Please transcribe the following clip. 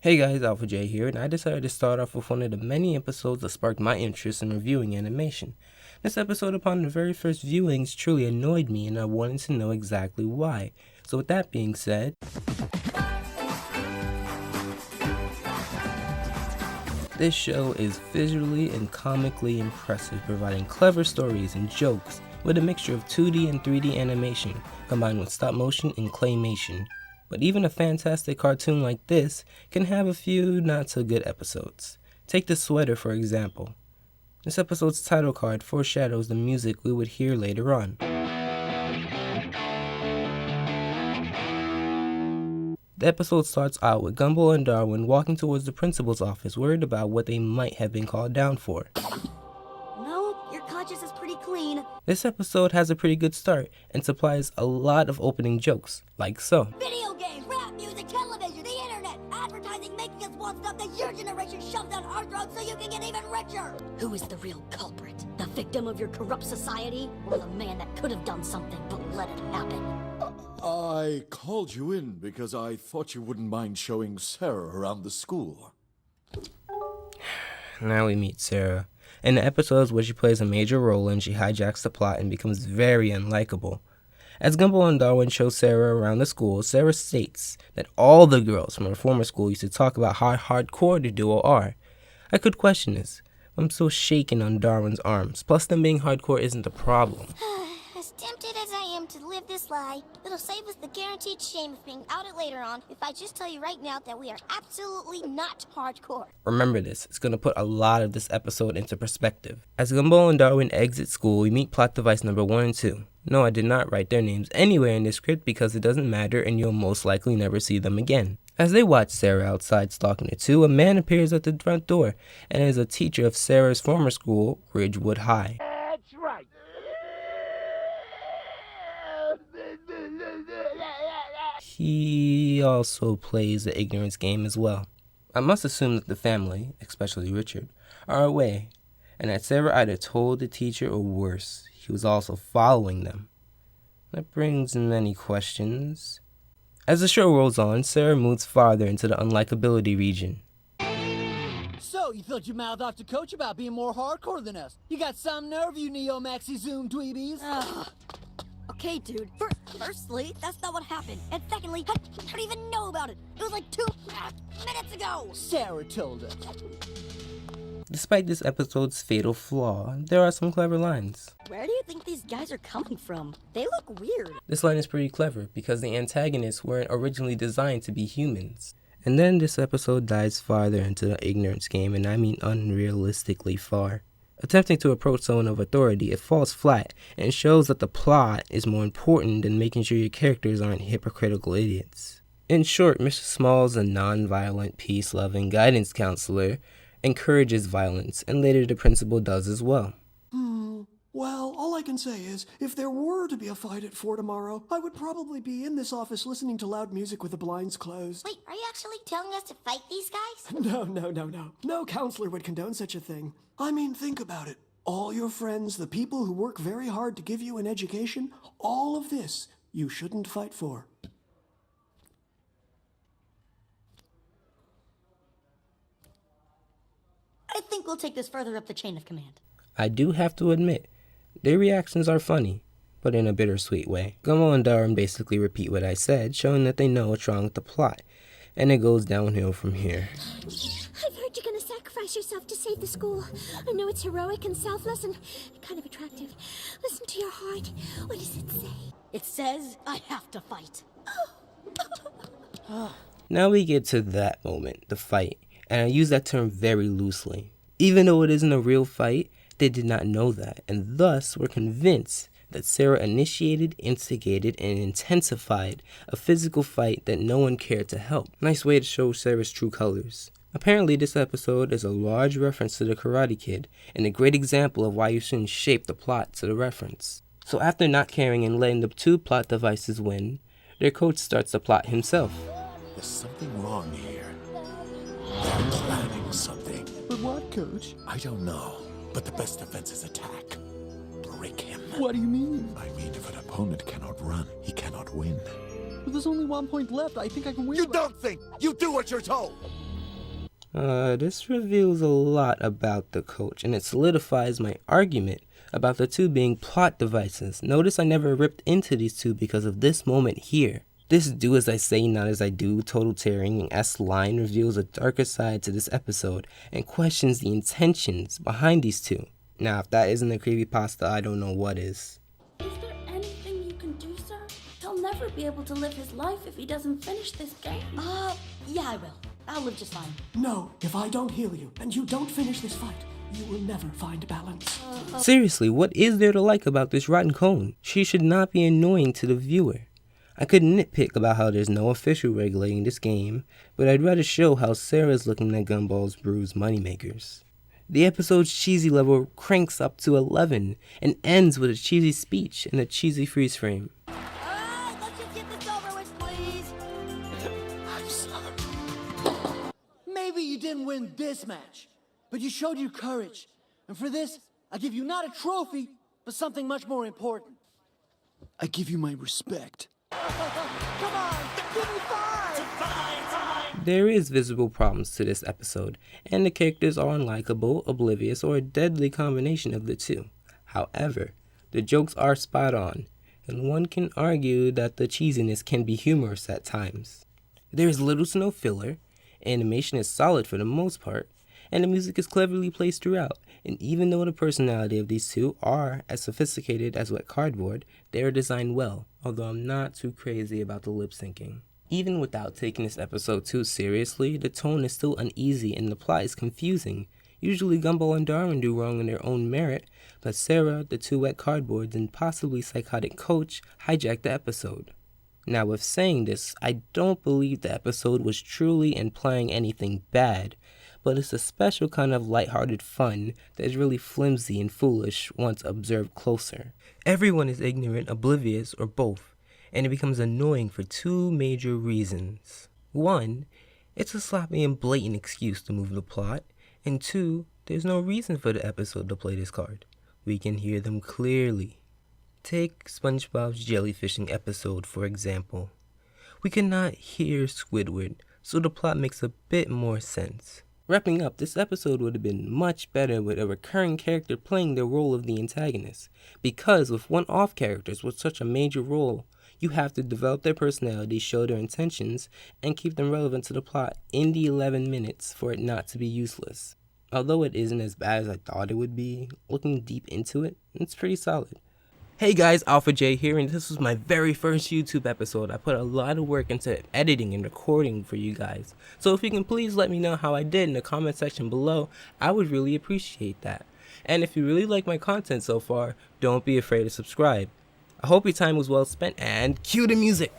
Hey guys, Alpha J here, and I decided to start off with one of the many episodes that sparked my interest in reviewing animation. This episode, upon the very first viewings, truly annoyed me, and I wanted to know exactly why. So with that being said, this show is visually and comically impressive, providing clever stories and jokes with a mixture of 2D and 3D animation, combined with stop motion and claymation. But even a fantastic cartoon like this can have a few not-so-good episodes. Take The Sweater, for example. This episode's title card foreshadows the music we would hear later on. The episode starts out with Gumball and Darwin walking towards the principal's office, worried about what they might have been called down for. No, your conscience is pretty clean. This episode has a pretty good start and supplies a lot of opening jokes, like so. Video games, rap music, television, the internet, advertising making us want stuff that your generation shoved down our throats so you can get even richer. Who is the real culprit? The victim of your corrupt society, or the man that could have done something but let it happen? I called you in because I thought you wouldn't mind showing Sarah around the school. Now we meet Sarah. In the episodes where she plays a major role and she hijacks the plot and becomes very unlikable. As Gumball and Darwin show Sarah around the school, Sarah states that all the girls from her former school used to talk about how hardcore the duo are. I could question this. I'm so shaken on Darwin's arms. Plus, them being hardcore isn't the problem. As tempted as I am to live this lie, it'll save us the guaranteed shame of being outed later on if I just tell you right now that we are absolutely not hardcore. Remember this, it's going to put a lot of this episode into perspective. As Gumball and Darwin exit school, we meet plot device number 1 and 2. No, I did not write their names anywhere in this script because it doesn't matter and you'll most likely never see them again. As they watch Sarah outside stalking the two, a man appears at the front door and is a teacher of Sarah's former school, Ridgewood High. That's right. He also plays the ignorance game as well. I must assume that the family, especially Richard, are away, and that Sarah either told the teacher or worse, he was also following them. That brings many questions. As the show rolls on, Sarah moves farther into the unlikability region. So, you thought you mouthed off to Coach about being more hardcore than us. You got some nerve, you Neo-Maxi Zoom dweebies. Okay, dude. Firstly, that's not what happened. And secondly, I don't even know about it. It was like 2 minutes ago. Sarah told us. Despite this episode's fatal flaw, there are some clever lines. Where do you think these guys are coming from? They look weird. This line is pretty clever because the antagonists weren't originally designed to be humans. And then this episode dives farther into the ignorance game, and I mean unrealistically far. Attempting to approach someone of authority, it falls flat and shows that the plot is more important than making sure your characters aren't hypocritical idiots. In short, Mr. Smalls, a non-violent, peace-loving guidance counselor, encourages violence, and later the principal does as well. Well, all I can say is, if there were to be a fight at 4 tomorrow, I would probably be in this office listening to loud music with the blinds closed. Wait, are you actually telling us to fight these guys? No. No counselor would condone such a thing. I mean, think about it. All your friends, the people who work very hard to give you an education, all of this you shouldn't fight for. I think we'll take this further up the chain of command. I do have to admit, their reactions are funny, but in a bittersweet way. Gumball and Darwin basically repeat what I said, showing that they know what's wrong with the plot, and it goes downhill from here. I've heard you're gonna sacrifice yourself to save the school. I know it's heroic and selfless and kind of attractive. Listen to your heart. What does it say? It says I have to fight. Now we get to that moment, the fight, and I use that term very loosely. Even though it isn't a real fight, they did not know that, and thus were convinced that Sarah initiated, instigated, and intensified a physical fight that no one cared to help. Nice way to show Sarah's true colors. Apparently, this episode is a large reference to the Karate Kid, and a great example of why you shouldn't shape the plot to the reference. So after not caring and letting the two plot devices win, their coach starts the plot himself. There's something wrong here. They're planning something. But what, Coach? I don't know, but the best defense is attack. Break him. What do you mean? I mean, if an opponent cannot run, he cannot win. But there's only 1 point left. I think I can win. You don't think! You do what you're told! This reveals a lot about the coach, and it solidifies my argument about the two being plot devices. Notice I never ripped into these two because of this moment here. This do as I say, not as I do, total tearing-esque line reveals a darker side to this episode and questions the intentions behind these two. Now, if that isn't a creepypasta, I don't know what is. Is there anything you can do, sir? He'll never be able to live his life if he doesn't finish this game. Yeah, I will. I'll live just fine. No, if I don't heal you and you don't finish this fight, you will never find balance. Seriously, what is there to like about this rotten cone? She should not be annoying to the viewer. I could nitpick about how there's no official regulating this game, but I'd rather show how Sarah's looking at Gumball's bruised moneymakers. The episode's cheesy level cranks up to 11 and ends with a cheesy speech and a cheesy freeze frame. Alright, let's just get this over with, please. I'm sorry. Maybe you didn't win this match, but you showed your courage. And for this, I give you not a trophy, but something much more important. I give you my respect. Come on, give me 5! There is visible problems to this episode, and the characters are unlikable, oblivious, or a deadly combination of the two. However, the jokes are spot on, and one can argue that the cheesiness can be humorous at times. There is little to no filler, animation is solid for the most part, and the music is cleverly placed throughout. And even though the personality of these two are as sophisticated as wet cardboard, they are designed well, although I'm not too crazy about the lip syncing. Even without taking this episode too seriously, the tone is still uneasy and the plot is confusing. Usually Gumball and Darwin do wrong in their own merit, but Sarah, the two wet cardboards, and possibly psychotic coach hijacked the episode. Now with saying this, I don't believe the episode was truly implying anything bad, but it's a special kind of lighthearted fun that is really flimsy and foolish once observed closer. Everyone is ignorant, oblivious, or both, and it becomes annoying for two major reasons. One, it's a sloppy and blatant excuse to move the plot, and two, there's no reason for the episode to play this card. We can hear them clearly. Take SpongeBob's jellyfishing episode, for example. We cannot hear Squidward, so the plot makes a bit more sense. Wrapping up, this episode would have been much better with a recurring character playing the role of the antagonist, because with one-off characters with such a major role, you have to develop their personality, show their intentions, and keep them relevant to the plot in the 11 minutes for it not to be useless. Although it isn't as bad as I thought it would be, looking deep into it, it's pretty solid. Hey guys, Alpha J here, and this was my very first YouTube episode. I put a lot of work into editing and recording for you guys. So if you can please let me know how I did in the comment section below, I would really appreciate that. And if you really like my content so far, don't be afraid to subscribe. I hope your time was well spent, and cue the music!